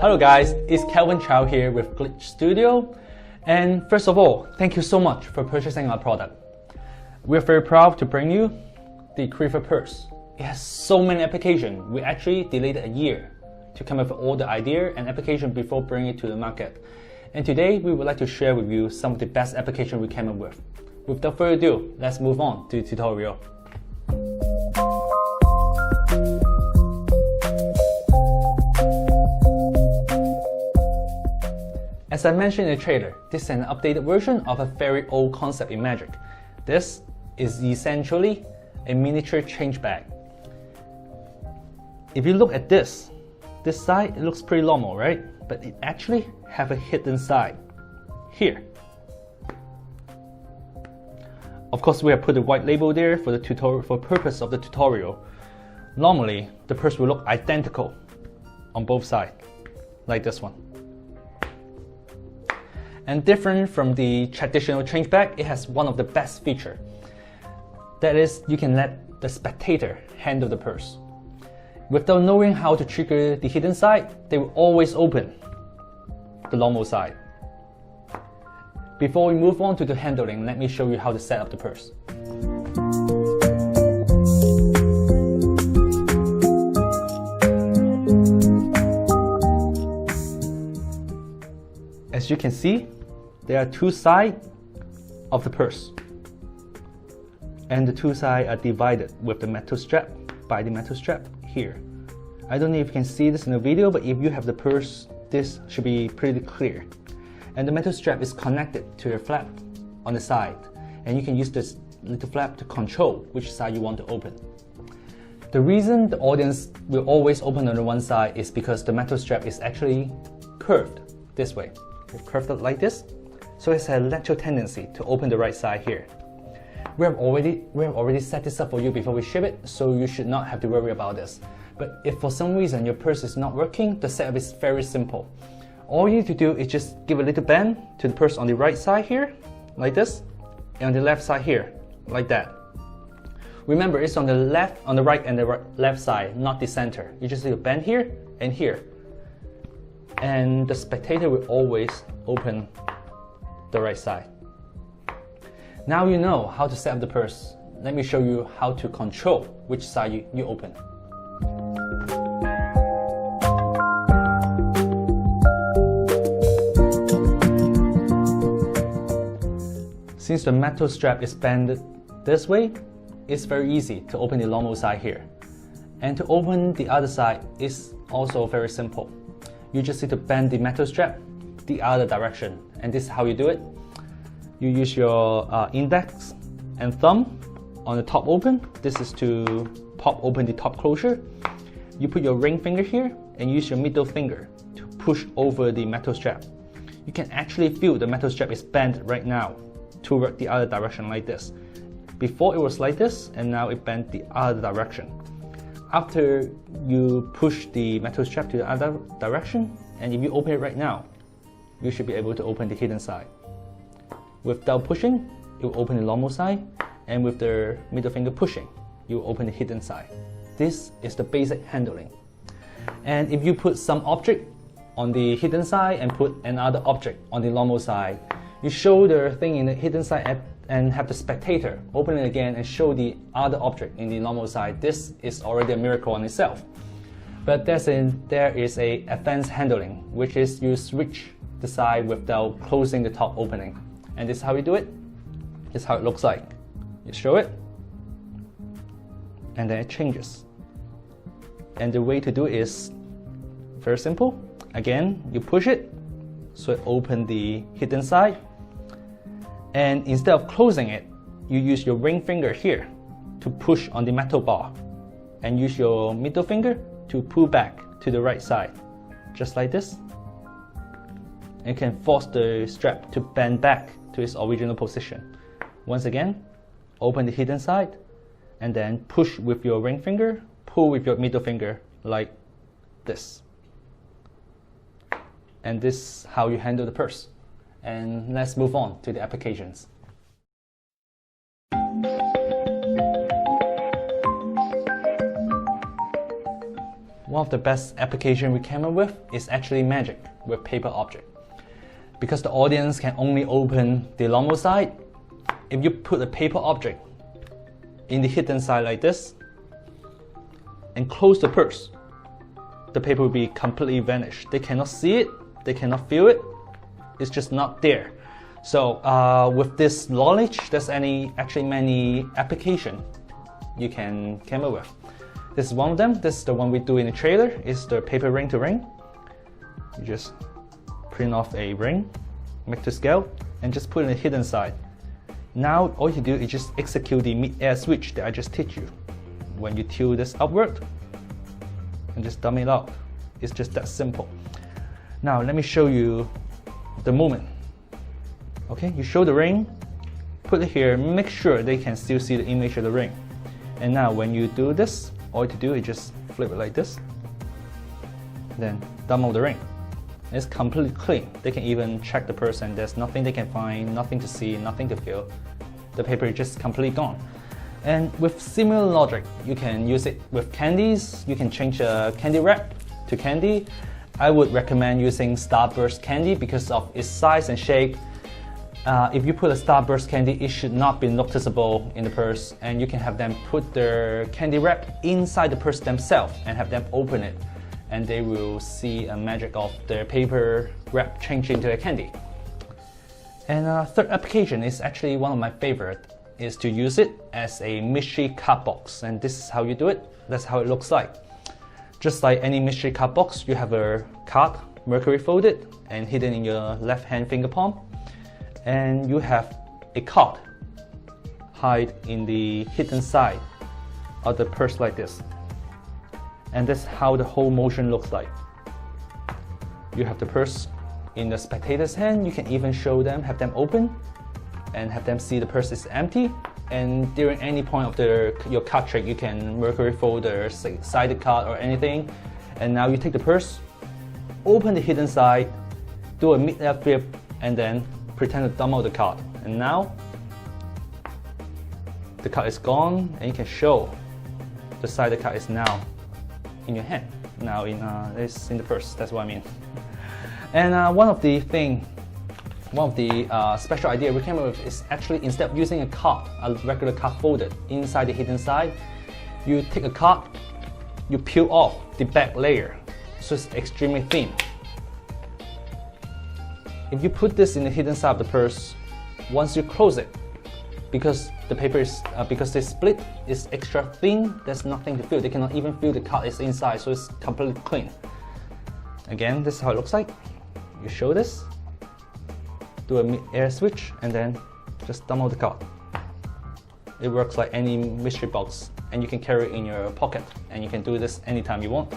Hello guys, it's Kelvin Chow here with Glitch Studio, and first of all, thank you so much for purchasing our product. We're very proud to bring you the Quiver purse. It has so many applications. We actually delayed a year to come up with all the idea and application before bringing it to the market. And today we would like to share with you some of the best applications we came up with. Without further ado, let's move on to the tutorial. As I mentioned in the trailer, this is an updated version of a very old concept in Magic. This is essentially a miniature change bag. If you look at this side, it looks pretty normal, right? But it actually have a hidden side here. Of course, we have put a white label there for the tutorial, for purpose of the tutorial. Normally, the purse will look identical on both sides, like this one. And different from the traditional change bag, it has one of the best features. That is, you can let the spectator handle the purse. Without knowing how to trigger the hidden side, they will always open the normal side. Before we move on to the handling, let me show you how to set up the purse. As you can see, there are two sides of the purse, and the two sides are divided with the metal strap by the metal strap here. I don't know if you can see this in the video, but if you have the purse, this should be pretty clear. And the metal strap is connected to your flap on the side, and you can use this little flap to control which side you want to open. The reason the audience will always open on the one side is because the metal strap is actually curved this way. It's curved up like this, so it's a lateral tendency to open the right side here. We have already set this up for you before we ship it, so you should not have to worry about this. But if for some reason your purse is not working, the setup is very simple. All you need to do is just give a little bend to the purse on the right side here, like this, and on the left side here, like that. Remember, it's on the right and the left side, not the center. You just need to bend here and here. And the spectator will always open the right side. Now you know how to set up the purse. Let me show you how to control which side you open. Since the metal strap is bent this way, it's very easy to open the normal side here. And to open the other side is also very simple. You just need to bend the metal strap the other direction, and this is how you do it. You use your index and thumb on the top open. This is to pop open the top closure. You put your ring finger here and use your middle finger to push over the metal strap. You can actually feel the metal strap is bent right now toward the other direction like this. Before it was like this, and now it bent the other direction. After you push the metal strap to the other direction, and if you open it right now, you should be able to open the hidden side. Without pushing, it will open the normal side, and with the middle finger pushing, you will open the hidden side. This is the basic handling. And if you put some object on the hidden side and put another object on the normal side, you show the thing in the hidden side and have the spectator open it again and show the other object in the normal side. This is already a miracle on itself. But there is a advanced handling, which is you switch the side without closing the top opening. And this is how you do it. This is how it looks like. You show it, and then it changes. And the way to do it is very simple. Again, you push it, so it opens the hidden side. And instead of closing it, you use your ring finger here to push on the metal bar, and use your middle finger to pull back to the right side, just like this. And you can force the strap to bend back to its original position. Once again, open the hidden side, and then push with your ring finger, pull with your middle finger, like this. And this is how you handle the purse. And let's move on to the applications. one of the best application we came up with is actually magic with paper object. Because the audience can only open the normal side, if you put a paper object in the hidden side like this and close the purse, the paper will be completely vanished. They cannot see it, they cannot feel it, it's just not there. So with this knowledge, there's actually many applications you can come up with. This is one of them. This is the one we do in the trailer. It's the paper ring to ring. You just print off a ring, make to scale, and just put it in the hidden side. Now all you do is just execute the mid-air switch that I just teach you. When you tilt this upward, and just dummy it out. It's just that simple. Now let me show you the movement. Okay, you show the ring, put it here, make sure they can still see the image of the ring. And now when you do this, all you do is just flip it like this, then demo the ring. It's completely clean. They can even check the person. There's nothing they can find, nothing to see, nothing to feel. The paper is just completely gone. And with similar logic, you can use it with candies. You can change a candy wrap to candy. I would recommend using Starburst candy because of its size and shape. If you put a Starburst candy, it should not be noticeable in the purse, and you can have them put their candy wrap inside the purse themselves and have them open it, and they will see a magic of their paper wrap change into a candy. And third application is actually one of my favorite, is to use it as a mystery card box, and this is how you do it. That's how it looks like. Just like any mystery card box, you have a card mercury folded and hidden in your left hand finger palm, and you have a card hide in the hidden side of the purse like this. And that's how the whole motion looks like. You have the purse in the spectator's hand. You can even show them, have them open, and have them see the purse is empty. And during any point of your card trick, you can mercury fold the sided card or anything. And now you take the purse, open the hidden side, do a mid-air flip, and then pretend to dump out the card. And now the card is gone, and you can show the sided card is now in your hand. Now it's in the purse. That's what I mean. And one of the special idea we came up with is actually, instead of using a regular card folded inside the hidden side, you take a card, you peel off the back layer, so it's extremely thin. If you put this in the hidden side of the purse, once you close it, because the paper is because they split, it's extra thin. There's nothing to feel. They cannot even feel the card is inside, so it's completely clean. Again, this is how it looks like. You show this, do a mid-air switch, and then just dump out the card. It works like any mystery box, and you can carry it in your pocket, and you can do this anytime you want.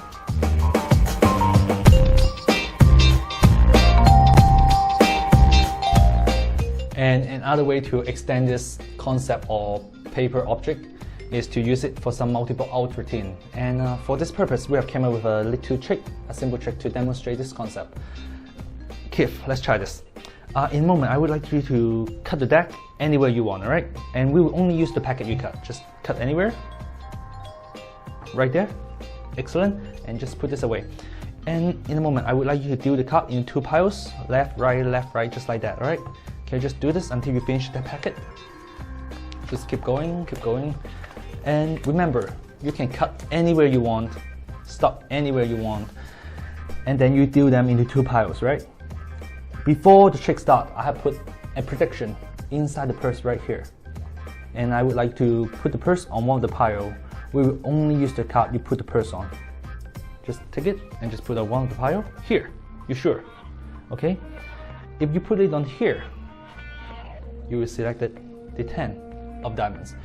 And another way to extend this concept of paper object is to use it for some multiple out routine. And for this purpose, we have come up with a little trick, a simple trick to demonstrate this concept. Keith, let's try this. In a moment, I would like you to cut the deck anywhere you want, alright? And we will only use the packet you cut. Just cut anywhere. Right there. Excellent. And just put this away. And in a moment, I would like you to deal the card in two piles. Left, right, just like that, alright? Okay, just do this until you finish the packet. Just keep going, keep going. And remember, you can cut anywhere you want, stop anywhere you want, and then you deal them into two piles, right? Before the trick starts, I have put a prediction inside the purse right here. And I would like to put the purse on one of the piles. We will only use the card you put the purse on. Just take it and just put it on one of the pile here. You sure? Okay? If you put it on here, you will select the 10 of diamonds.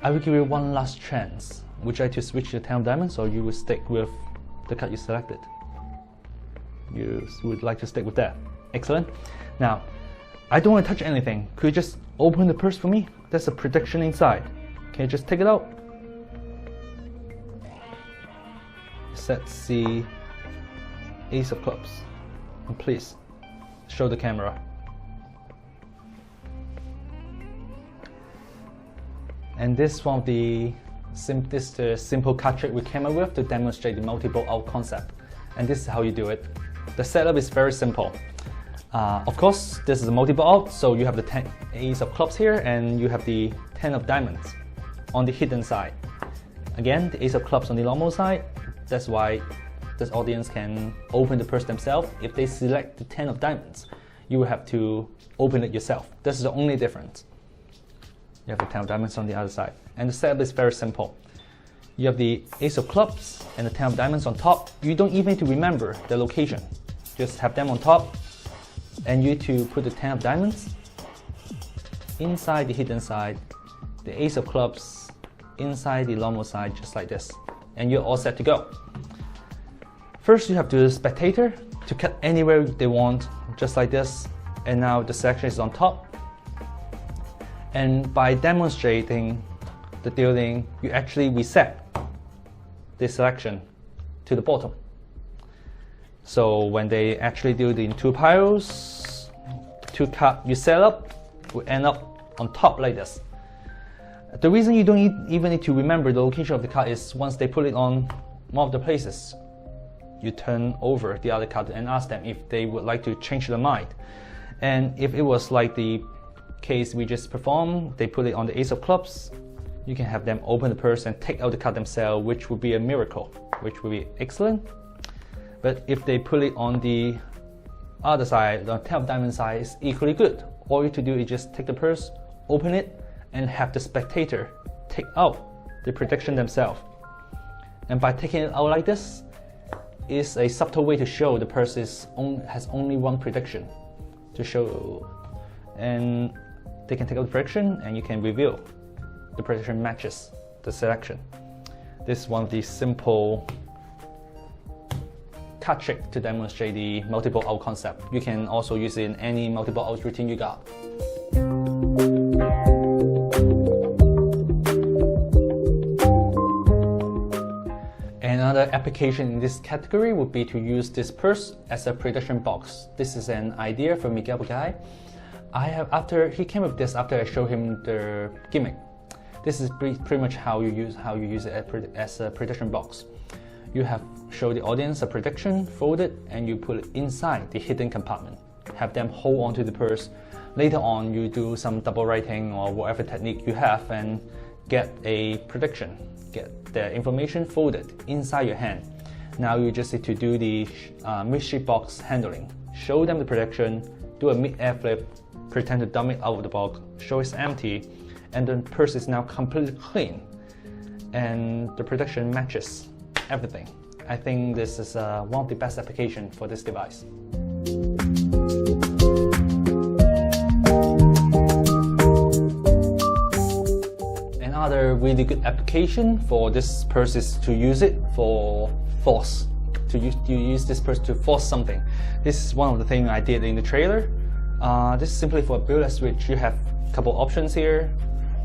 I will give you one last chance. Would you like to switch to 10 of diamonds, or you will stick with the card you selected? You would like to stick with that. Excellent. Now, I don't want to touch anything. Could you just open the purse for me? There's a prediction inside. Can you just take it out? Set C, Ace of Clubs. And please, show the camera. And this is one of the This is the simple card trick we came up with to demonstrate the multiple out concept. And this is how you do it. The setup is very simple. Of course, this is a multiple out, so you have the ace of clubs here, and you have the 10 of diamonds on the hidden side. Again, the ace of clubs on the normal side. That's why this audience can open the purse themselves. If they select the 10 of diamonds, you will have to open it yourself. This is the only difference. You have the 10 of diamonds on the other side. And the setup is very simple. You have the ace of clubs and the 10 of diamonds on top. You don't even need to remember the location. Just have them on top, and you to put the 10 of diamonds inside the hidden side, the ace of clubs inside the normal side, just like this. And you're all set to go. First, you have the spectator to cut anywhere they want, just like this. And now the selection is on top. And by demonstrating the dealing, you actually reset the selection to the bottom. So when they actually deal in 2 piles, 2 cards you set up will end up on top like this. The reason you don't even need to remember the location of the card is once they put it on one of the places, you turn over the other card and ask them if they would like to change their mind. And if it was like the case we just performed, they put it on the ace of clubs, you can have them open the purse and take out the card themselves, which would be a miracle, which would be excellent. But if they put it on the other side, the 10 of diamond side is equally good. All you have to do is just take the purse, open it, and have the spectator take out the prediction themselves. And by taking it out like this, is a subtle way to show the purse has only one prediction to show, and they can take out the prediction and you can reveal the prediction matches the selection. This is one of the simple card trick to demonstrate the multiple out concept. You can also use it in any multiple out routine you got. Another application in this category would be to use this purse as a prediction box. This is an idea from Miguel guy. He came up with this after I showed him the gimmick. This is pretty much how you use it as a prediction box. You have show the audience a prediction, fold it, and you put it inside the hidden compartment. Have them hold on to the purse. Later on, you do some double writing or whatever technique you have and get a prediction. Get the information folded inside your hand. Now you just need to do the mystery box handling. Show them the prediction, do a mid-air flip, pretend to dump it out of the box, show it's empty, and the purse is now completely clean. And the prediction matches everything. I think this is one of the best applications for this device. Another really good application for this purse is to use it for force. You use this purse to force something. This is one of the things I did in the trailer. This is simply for a billiard switch. You have a couple options here,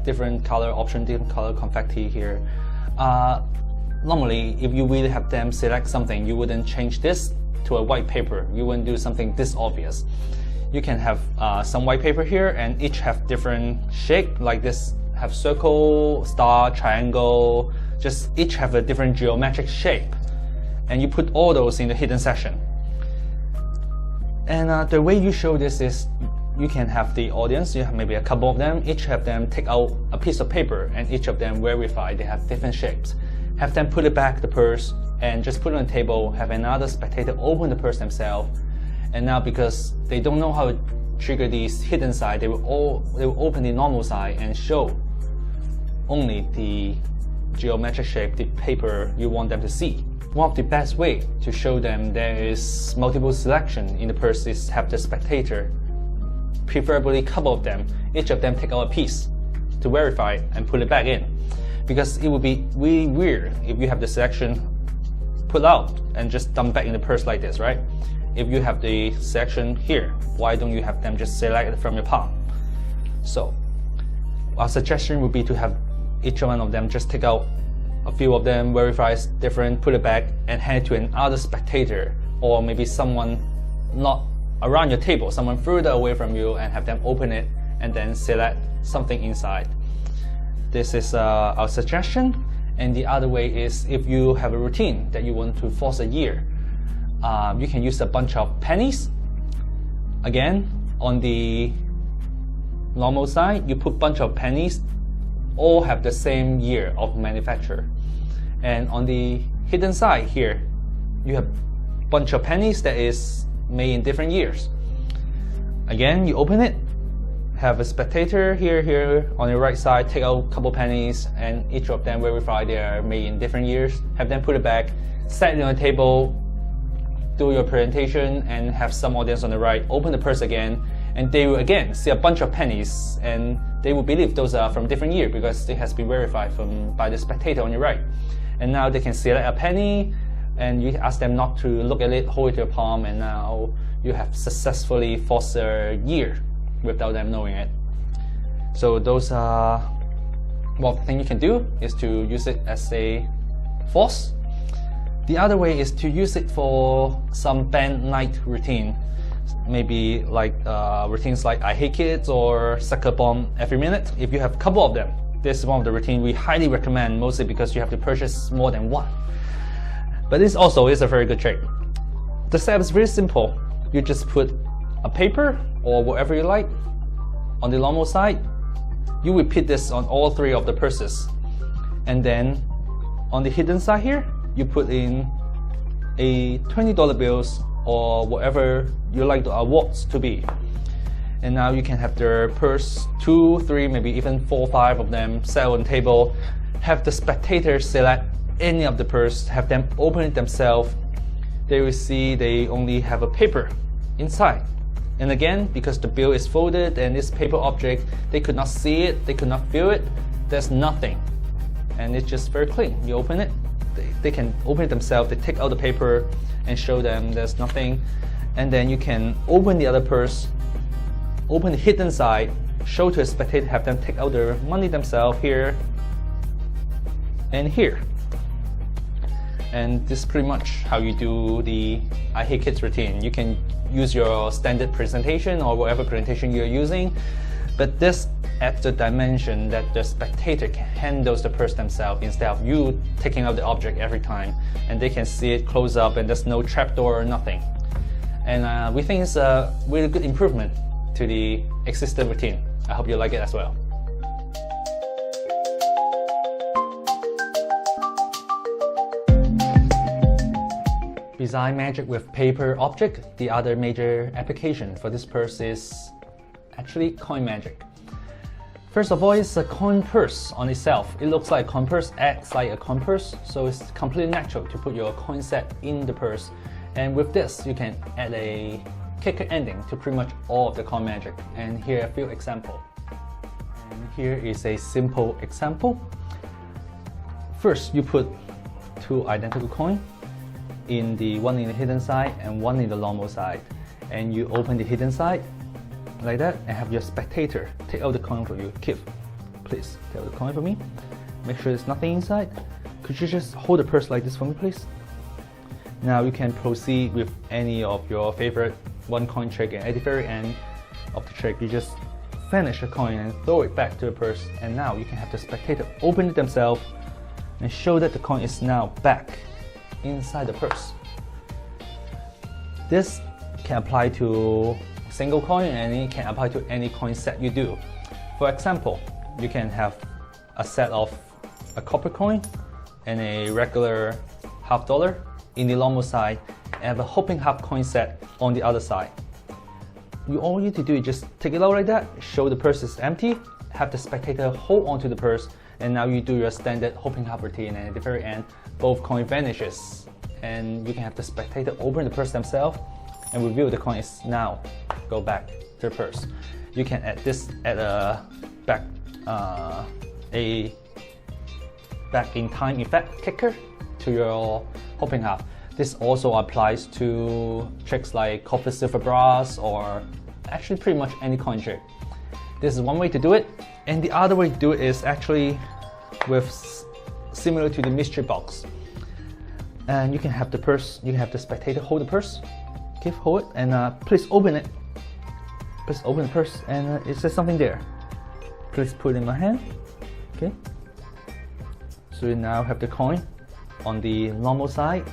different color option, different color confetti here. Normally, if you really have them select something, you wouldn't change this to a white paper. You wouldn't do something this obvious. You can have some white paper here, and each have different shape like this. Have circle, star, triangle, just each have a different geometric shape. And you put all those in the hidden section. And the way you show this is you can have the audience, you have maybe a couple of them, each have them take out a piece of paper and each of them verify they have different shapes. Have them put it back the purse and just put it on the table, have another spectator open the purse themselves. And now because they don't know how to trigger these hidden side, they will open the normal side and show only the geometric shape, the paper you want them to see. One of the best way to show them there is multiple selection in the purse is have the spectator, preferably a couple of them, each of them take out a piece to verify and put it back in. Because it would be really weird if you have the selection put out and just dump back in the purse like this, right? If you have the selection here, why don't you have them just select it from your palm? So our suggestion would be to have each one of them just take out a few of them, verify it's different, put it back, and hand it to another spectator, or maybe someone not around your table, someone further away from you, and have them open it and then select something inside. This is our suggestion, And the other way is if you have a routine that you want to force a year, you can use a bunch of pennies. Again, on the normal side, you put bunch of pennies, all have the same year of manufacture. And on the hidden side here, you have bunch of pennies that is made in different years. Again, you open it, have a spectator here on the right side, take out a couple pennies, and each of them verify they are made in different years. Have them put it back, set it on the table, do your presentation, and have some audience on the right open the purse again, and they will again see a bunch of pennies, and they will believe those are from different year because it has been verified by the spectator on your right. And now they can select a penny, and you ask them not to look at it, hold it to your palm, and now you have successfully forced a year without them knowing it. So those are one thing you can do, is to use it as a force. The other way is to use it for some band night routine, maybe like routines like I Hate Kids or Sucker Bomb Every Minute. If you have a couple of them, this is one of the routines we highly recommend, mostly because you have to purchase more than one. But this also is a very good trick. The setup is very simple. You just put a paper or whatever you like on the normal side. You repeat this on all three of the purses. And then on the hidden side here, you put in a $20 bills or whatever you like the awards to be. And now you can have the purse, 2, 3, maybe even 4, 5 of them set on the table. Have the spectators select any of the purse, have them open it themselves. They will see they only have a paper inside. And again, because the bill is folded and this paper object, they could not see it, they could not feel it, there's nothing. And it's just very clean. You open it, they can open it themselves, they take out the paper and show them there's nothing. And then you can open the other purse, open the hidden side, show to a spectator, have them take out their money themselves here and here. And this is pretty much how you do the I Hate Kids routine. You can use your standard presentation or whatever presentation you're using, but this adds the dimension that the spectator can handle the purse themselves instead of you taking out the object every time, and they can see it close up and there's no trapdoor or nothing. And we think it's a really good improvement to the existing routine. I hope you like it as well. Besides magic with paper object, the other major application for this purse is actually coin magic. First of all, it's a coin purse on itself. It looks like a coin purse, acts like a coin purse, so it's completely natural to put your coin set in the purse. And with this, you can add a kicker ending to pretty much all of the coin magic. And here are a few examples. And here is a simple example. First, you put 2 identical coins, one in the hidden side and one in the normal side, and you open the hidden side like that and have your spectator take out the coin for you. Keith, please take out the coin for me. Make sure there's nothing inside. Could you just hold the purse like this for me, please? Now you can proceed with any of your favorite one coin trick, and at the very end of the trick you just vanish the coin and throw it back to the purse, and now you can have the spectator open it themselves and show that the coin is now back inside the purse. This can apply to single coin and it can apply to any coin set you do. For example, you can have a set of a copper coin and a regular $50 in the normal side and have a hoping half coin set on the other side. All you need to do is just take it out like that, show the purse is empty, have the spectator hold onto the purse, and now you do your standard hoping half routine, and at the very end both coin vanishes and you can have the spectator open the purse themselves and reveal the coin is now go back to the purse. You can add a back in time effect kicker to your hoping half. This also applies to tricks like copper silver brass or actually pretty much any coin trick. This is one way to do it, and the other way to do it is actually similar to the mystery box. And you can have the purse, you can have the spectator hold the purse, hold it, and please open it. Please open the purse, and it says something there. Please put it in my hand. Okay. So you now have the coin on the normal side.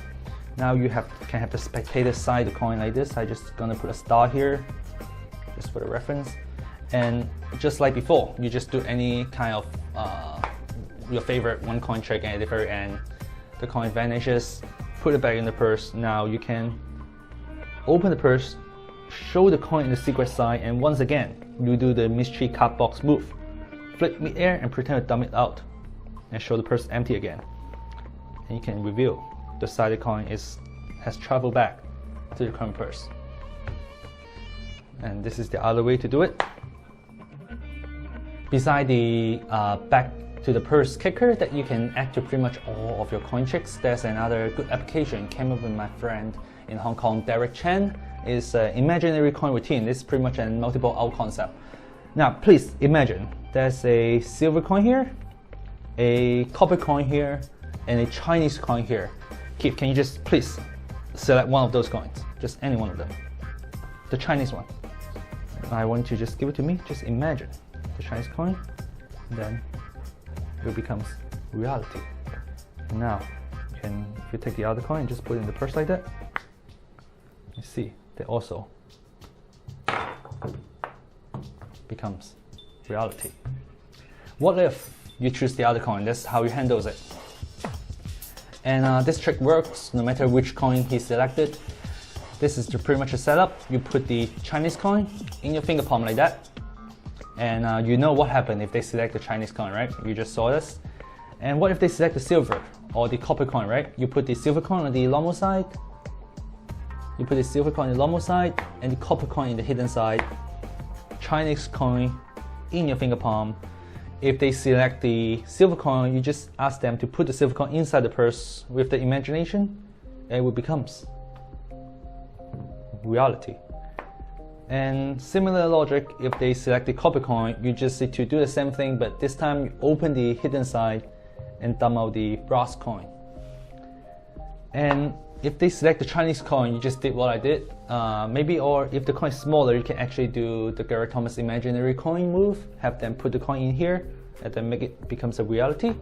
Now you can have the spectator side, the coin like this. I just gonna put a star here, just for the reference. And just like before, you just do any kind of your favorite one coin trick, and at the very end, the coin vanishes. Put it back in the purse. Now you can open the purse, show the coin in the secret side, and once again, you do the mystery card box move. Flip mid-air and pretend to dump it out, and show the purse empty again. And you can reveal the side of the coin has traveled back to the current purse. And this is the other way to do it. Beside the back to the purse kicker that you can add to pretty much all of your coin tricks, there's another good application came up with my friend in Hong Kong, Derek Chen. Is imaginary coin routine. This is pretty much a multiple out concept. Now please imagine there's a silver coin here, a copper coin here, and a Chinese coin here. Keith, can you just please select one of those coins? Just any one of them. The Chinese one. I want you to just give it to me. Just imagine the Chinese coin, and then it becomes reality. Now, if you take the other coin, just put it in the purse like that. You see, they also becomes reality. What if you choose the other coin? That's how you handle it. And this trick works no matter which coin he selected. This is pretty much a setup. You put the Chinese coin in your finger palm like that. And you know what happened if they select the Chinese coin, right? You just saw this. And what if they select the silver or the copper coin, right? You put the silver coin on the normal side. You put the silver coin on the normal side and the copper coin in the hidden side. Chinese coin in your finger palm. If they select the silver coin, you just ask them to put the silver coin inside the purse with the imagination, and it becomes reality. And similar logic, if they select the copper coin, you just need to do the same thing, but this time you open the hidden side and dump out the brass coin. And if they select the Chinese coin, you just did what I did. Maybe, or if the coin is smaller, you can actually do the Garrett Thomas imaginary coin move, have them put the coin in here, and then make it becomes a reality.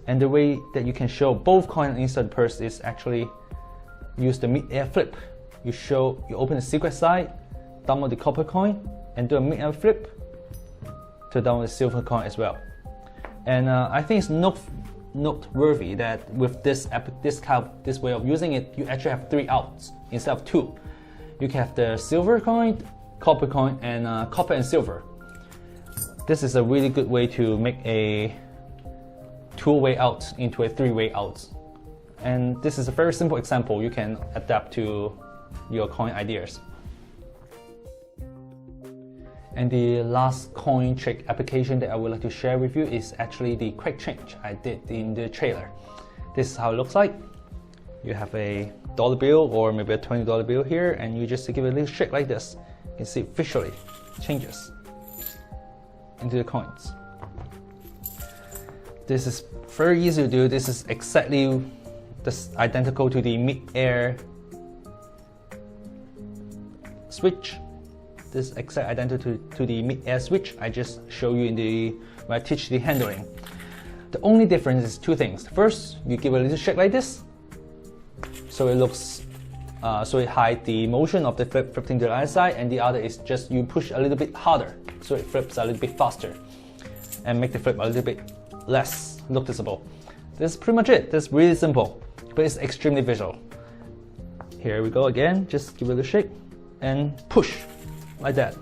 And the way that you can show both coins inside the purse is actually use the mid-air flip. You open the secret side, dump out the copper coin, and do a mid-air flip to dump the silver coin as well. And I think it's noteworthy that with this way of using it, you actually have 3 outs instead of 2. You can have the silver coin, copper coin, and copper and silver. This is a really good way to make a 2-way out into a 3-way out. And this is a very simple example you can adapt to your coin ideas. And the last coin trick application that I would like to share with you is actually the quick change I did in the trailer. This is how it looks like. You have a dollar bill or maybe a $20 bill here, and you just give it a little shake like this. You can see visually changes into the coins. This is very easy to do. This is exactly identical to the mid-air switch. This is exactly identical to the mid-air switch I just show you when I teach the handling. The only difference is 2 things. First, you give a little shake like this, so it looks, so it hides the motion of the flipping to the other side, and the other is just you push a little bit harder, so it flips a little bit faster, and make the flip a little bit less noticeable. This is pretty much it. This is really simple, but it's extremely visual. Here we go again. Just give it a shake and push. Like that.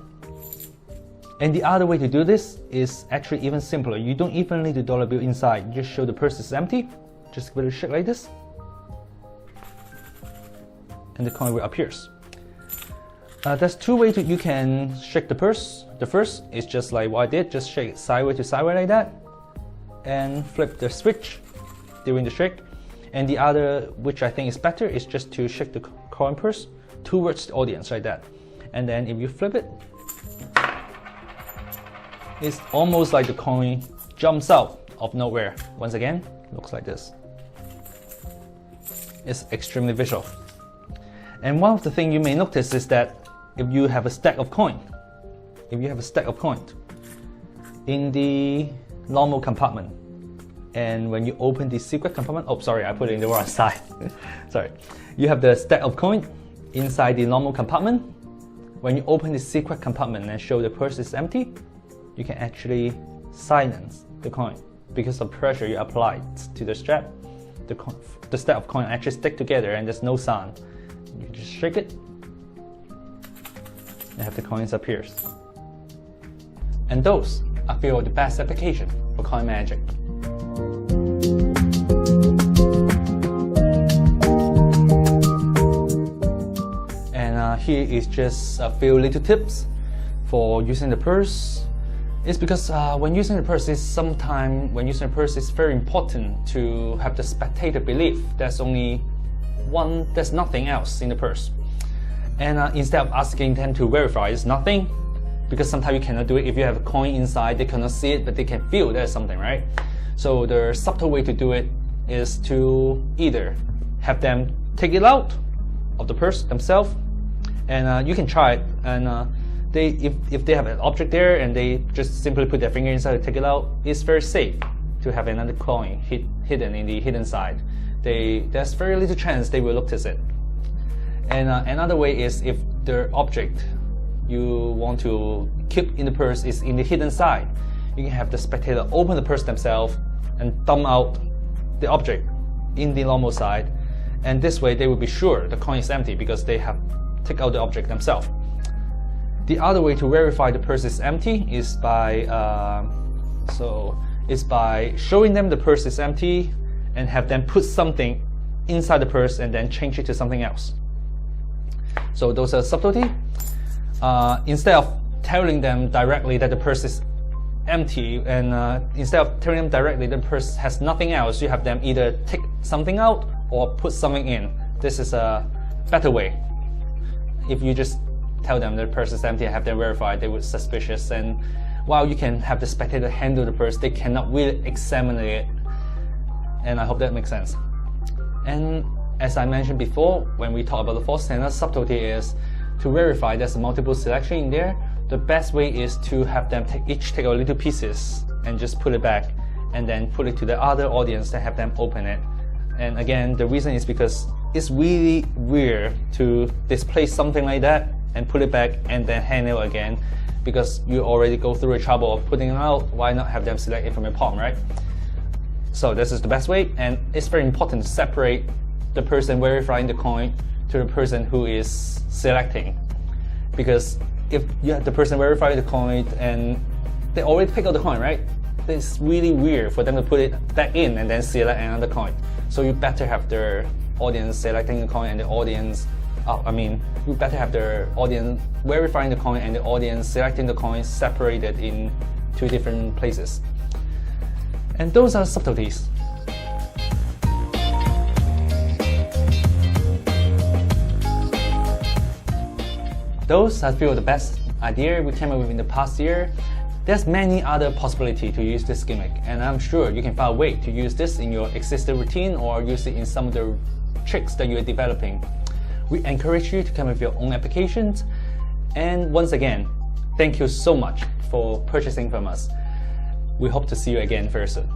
And the other way to do this is actually even simpler. You don't even need the dollar bill inside. You just show the purse is empty. Just give it a shake like this, and the coin will appear. There's 2 ways you can shake the purse. The first is just like what I did, just shake it sideways to sideways like that, and flip the switch during the shake. And the other, which I think is better, is just to shake the coin purse towards the audience like that. And then if you flip it, it's almost like the coin jumps out of nowhere. Once again, looks like this. It's extremely visual. And one of the things you may notice is that if you have a stack of coin, in the normal compartment, And when you open the secret compartment, oh sorry, I put it in the wrong side. Sorry. You have the stack of coin inside the normal compartment. When you open the secret compartment and show the purse is empty, you can actually silence the coin. Because of pressure you apply to the strap, the stack of coin actually stick together and there's no sound. You can just shake it and have the coins appear. And those are a few of the best application for coin magic. And here is just a few little tips for using the purse. It's because when using the purse, it's very important to have the spectator belief there's nothing else in the purse. And instead of asking them to verify it's nothing, because sometimes you cannot do it. If you have a coin inside, they cannot see it, but they can feel there's something, right? So the subtle way to do it is to either have them take it out of the purse themselves, and you can try it, and if they have an object there and they just simply put their finger inside and take it out, it's very safe to have another coin hidden in the hidden side. There's very little chance they will notice it. And another way is if the object you want to keep in the purse is in the hidden side, you can have the spectator open the purse themselves and dump out the object in the normal side, and this way they will be sure the coin is empty because they have taken out the object themselves. The other way to verify the purse is empty is by showing them the purse is empty and have them put something inside the purse and then change it to something else. So those are subtlety. Instead of telling them directly that the purse is empty, and instead of telling them directly the purse has nothing else, you have them either take something out or put something in. This is a better way. If you just tell them the purse is empty and have them verify, they would suspicious, and while you can have the spectator handle the purse, they cannot really examine it. And I hope that makes sense. And as I mentioned before, when we talk about the false standard, subtlety is to verify there's multiple selection in there. The best way is to have them each take out little pieces and just put it back, and then put it to the other audience and have them open it. And again, the reason is because it's really weird to display something like that and put it back and then hand it again, because you already go through the trouble of putting it out. Why not have them select it from your palm, right? So this is the best way, and it's very important to separate the person verifying the coin to the person who is selecting, because if you have the person verifying the coin and they already pick out the coin, right? It's really weird for them to put it back in and then select another coin. So you better have the audience selecting the coin and the audience, you better have the audience verifying the coin and the audience selecting the coin separated in two different places. And those are subtleties. Those are a few of the best ideas we came up with in the past year. There's many other possibilities to use this gimmick, and I'm sure you can find a way to use this in your existing routine or use it in some of the tricks that you're developing. We encourage you to come up with your own applications. And once again, thank you so much for purchasing from us. We hope to see you again very soon.